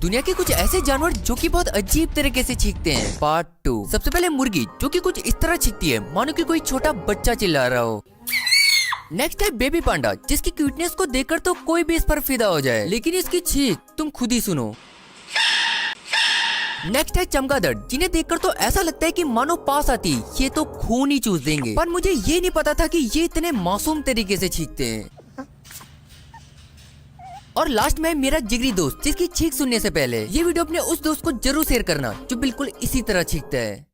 दुनिया के कुछ ऐसे जानवर जो कि बहुत अजीब तरीके से चीखते हैं। पार्ट 2। सबसे पहले मुर्गी, जो कि कुछ इस तरह चीखती है मानो कि कोई छोटा बच्चा चिल्ला रहा हो। नेक्स्ट है बेबी पांडा, जिसकी क्यूटनेस को देखकर तो कोई भी इस पर फिदा हो जाए, लेकिन इसकी चीख तुम खुद ही सुनो। नेक्स्ट है चमगादड़, जिन्हें देखकर तो ऐसा लगता है कि मानो पास आती ये तो खून ही चूस देंगे, पर मुझे ये नहीं पता था कि ये इतने मासूम तरीके से चीखते हैं। और लास्ट में मेरा जिगरी दोस्त, जिसकी चीख सुनने से पहले ये वीडियो अपने उस दोस्त को जरूर शेयर करना जो बिल्कुल इसी तरह चीखता है।